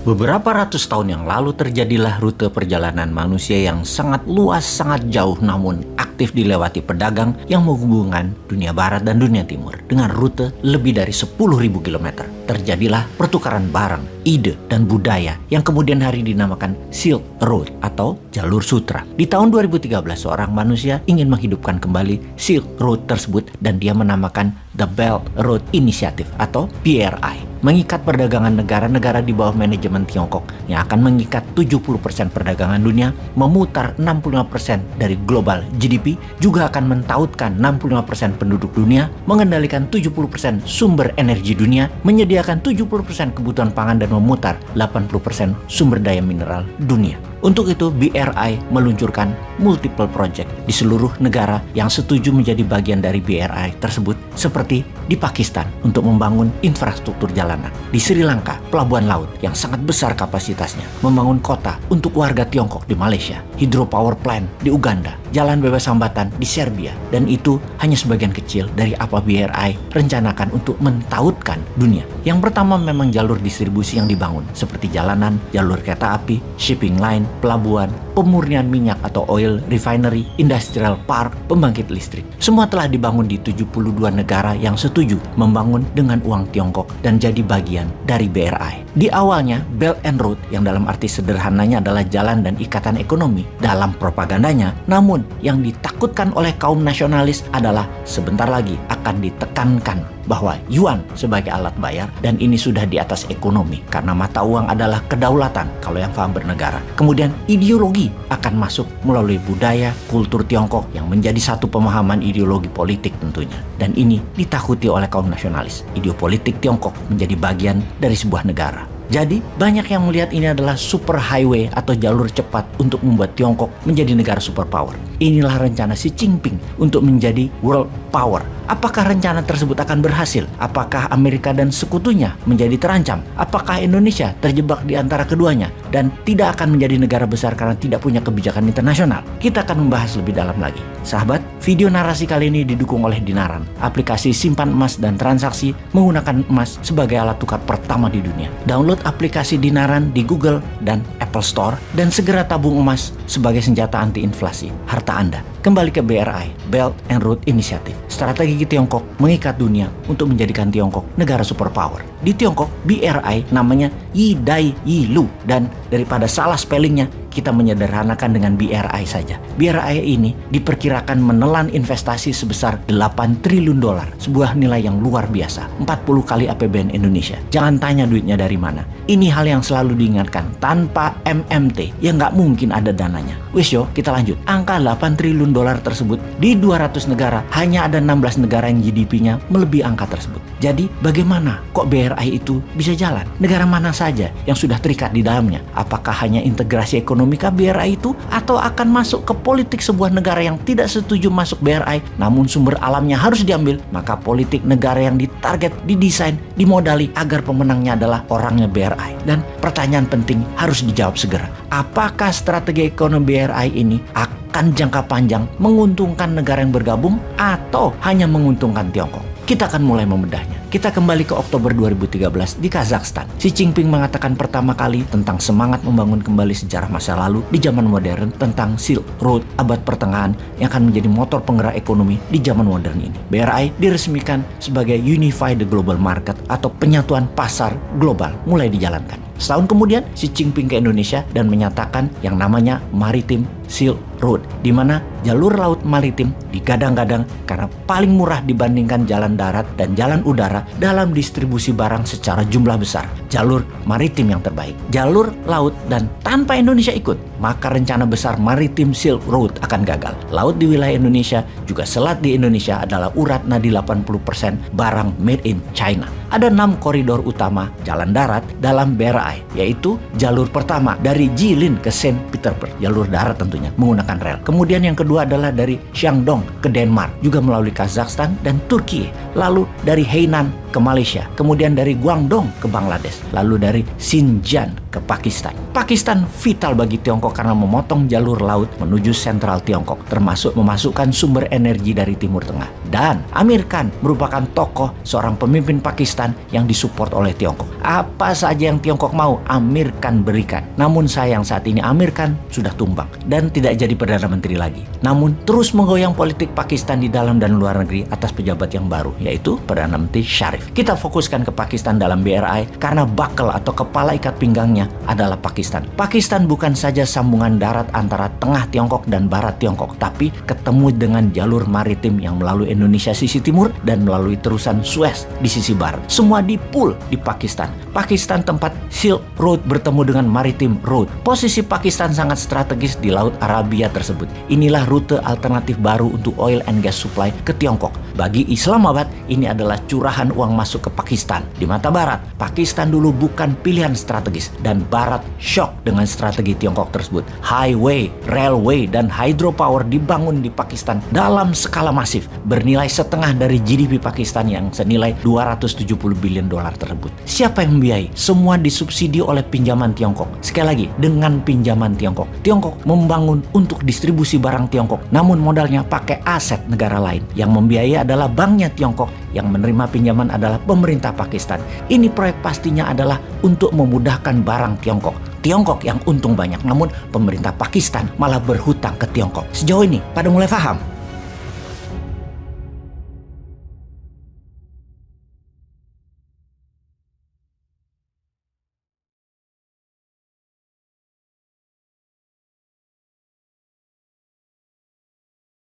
Beberapa ratus tahun yang lalu terjadilah rute perjalanan manusia yang sangat luas, sangat jauh namun aktif dilewati pedagang yang menghubungkan dunia barat dan dunia timur dengan rute lebih dari 10.000 km. Terjadilah pertukaran barang, ide, dan budaya yang kemudian hari dinamakan Silk Road atau Jalur Sutra. Di tahun 2013 seorang manusia ingin menghidupkan kembali Silk Road tersebut dan dia menamakan The Belt Road Initiative atau BRI. Mengikat perdagangan negara-negara di bawah manajemen Tiongkok yang akan mengikat 70% perdagangan dunia, memutar 65% dari global GDP, juga akan mentautkan 65% penduduk dunia, mengendalikan 70% sumber energi dunia, menyediakan 70% kebutuhan pangan dan memutar 80% sumber daya mineral dunia. Untuk itu, BRI meluncurkan multiple project di seluruh negara yang setuju menjadi bagian dari BRI tersebut, seperti di Pakistan untuk membangun infrastruktur jalanan, di Sri Lanka pelabuhan laut yang sangat besar kapasitasnya, membangun kota untuk warga Tiongkok di Malaysia, hydropower plant di Uganda, jalan bebas hambatan di Serbia, dan itu hanya sebagian kecil dari apa BRI rencanakan untuk mentautkan dunia. Yang pertama memang jalur distribusi yang dibangun, seperti jalanan, jalur kereta api, shipping line, pelabuhan, pemurnian minyak atau oil refinery, industrial park, pembangkit listrik. Semua telah dibangun di 72 negara yang setuju membangun dengan uang Tiongkok dan jadi bagian dari BRI. Di awalnya, Belt and Road yang dalam arti sederhananya adalah jalan dan ikatan ekonomi dalam propagandanya, namun yang ditakutkan oleh kaum nasionalis adalah sebentar lagi akan ditekankan bahwa yuan sebagai alat bayar, dan ini sudah di atas ekonomi karena mata uang adalah kedaulatan kalau yang paham bernegara. Kemudian ideologi akan masuk melalui budaya, kultur Tiongkok yang menjadi satu pemahaman ideologi politik tentunya. Dan ini ditakuti oleh kaum nasionalis. Ideopolitik Tiongkok menjadi bagian dari sebuah negara. Jadi, banyak yang melihat ini adalah super highway atau jalur cepat untuk membuat Tiongkok menjadi negara superpower. Inilah rencana Xi Jinping untuk menjadi world power. Apakah rencana tersebut akan berhasil? Apakah Amerika dan sekutunya menjadi terancam? Apakah Indonesia terjebak di antara keduanya dan tidak akan menjadi negara besar karena tidak punya kebijakan internasional? Kita akan membahas lebih dalam lagi. Sahabat, video narasi kali ini didukung oleh Dinaran, aplikasi simpan emas dan transaksi menggunakan emas sebagai alat tukar pertama di dunia. Download aplikasi Dinaran di Google dan Apple Store dan segera tabung emas sebagai senjata anti-inflasi harta Anda. Kembali ke BRI, Belt and Road Initiative. Strategi Tiongkok mengikat dunia untuk menjadikan Tiongkok negara superpower. Di Tiongkok, BRI namanya Yi Dai Yi Lu, dan daripada salah spellingnya, kita menyederhanakan dengan BRI saja. BRI ini diperkirakan menelan investasi sebesar 8 triliun dolar, sebuah nilai yang luar biasa, 40 kali APBN Indonesia. Jangan tanya duitnya dari mana. Ini hal yang selalu diingatkan, tanpa MMT ya nggak mungkin ada dananya. Wis yo, kita lanjut. Angka 8 triliun dolar tersebut di 200 negara, hanya ada 16 negara yang GDP-nya melebihi angka tersebut. Jadi bagaimana kok BRI itu bisa jalan? Negara mana saja yang sudah terikat di dalamnya? Apakah hanya integrasi ekonomi BRI itu, atau akan masuk ke politik sebuah negara yang tidak setuju masuk BRI namun sumber alamnya harus diambil? Maka politik negara yang ditarget, didesain, dimodali agar pemenangnya adalah orangnya BRI. Dan pertanyaan penting harus dijawab segera. Apakah strategi ekonomi BRI ini akan jangka panjang menguntungkan negara yang bergabung atau hanya menguntungkan Tiongkok? Kita akan mulai membedahnya. Kita kembali ke Oktober 2013 di Kazakhstan. Xi Jinping mengatakan pertama kali tentang semangat membangun kembali sejarah masa lalu di zaman modern, tentang Silk Road abad pertengahan yang akan menjadi motor penggerak ekonomi di zaman modern ini. BRI diresmikan sebagai Unify the Global Market atau penyatuan pasar global mulai dijalankan. Setahun kemudian, Xi Jinping ke Indonesia dan menyatakan yang namanya Maritime Silk Road, di mana jalur laut maritim digadang-gadang karena paling murah dibandingkan jalan darat dan jalan udara dalam distribusi barang secara jumlah besar. Jalur maritim yang terbaik, jalur laut, dan tanpa Indonesia ikut, maka rencana besar Maritime Silk Road akan gagal. Laut di wilayah Indonesia, juga selat di Indonesia adalah urat nadi 80% barang made in China. Ada 6 koridor utama jalan darat dalam BRI, yaitu jalur pertama dari Jilin ke Saint Petersburg, jalur darat tentunya, menggunakan rel. Kemudian yang kedua adalah dari Shandong ke Denmark, juga melalui Kazakhstan dan Turki. Lalu dari Hainan ke Malaysia, kemudian dari Guangdong ke Bangladesh, lalu dari Xinjiang ke Pakistan. Pakistan vital bagi Tiongkok karena memotong jalur laut menuju sentral Tiongkok, termasuk memasukkan sumber energi dari Timur Tengah. Dan Amir Khan merupakan tokoh seorang pemimpin Pakistan yang disupport oleh Tiongkok. Apa saja yang Tiongkok mau, Amir Khan berikan. Namun sayang saat ini Amir Khan sudah tumbang dan tidak jadi Perdana Menteri lagi. Namun terus menggoyang politik Pakistan di dalam dan luar negeri atas pejabat yang baru, yaitu Perdana Menteri Sharif. Kita fokuskan ke Pakistan dalam BRI karena bakel atau kepala ikat pinggangnya adalah Pakistan. Pakistan bukan saja sambungan darat antara tengah Tiongkok dan barat Tiongkok, tapi ketemu dengan jalur maritim yang melalui Indonesia sisi timur dan melalui terusan Suez di sisi barat. Semua dipul di Pakistan. Pakistan tempat Silk Road bertemu dengan Maritime Road. Posisi Pakistan sangat strategis di Laut Arabia tersebut. Inilah rute alternatif baru untuk oil and gas supply ke Tiongkok. Bagi Islamabad, ini adalah curahan uang masuk ke Pakistan. Di mata Barat, Pakistan dulu bukan pilihan strategis dan Barat shock dengan strategi Tiongkok tersebut. Highway, railway, dan hydropower dibangun di Pakistan dalam skala masif, bernilai setengah dari GDP Pakistan yang senilai 270 billion dolar tersebut. Siapa yang membiayai? Semua disubsidi oleh pinjaman Tiongkok. Sekali lagi, dengan pinjaman Tiongkok. Tiongkok membangun untuk distribusi barang Tiongkok, namun modalnya pakai aset negara lain. Yang membiayai adalah banknya Tiongkok, yang menerima pinjaman adalah pemerintah Pakistan. Ini proyek pastinya adalah untuk memudahkan barang Tiongkok. Tiongkok yang untung banyak, namun pemerintah Pakistan malah berhutang ke Tiongkok. Sejauh ini, pada mulai paham?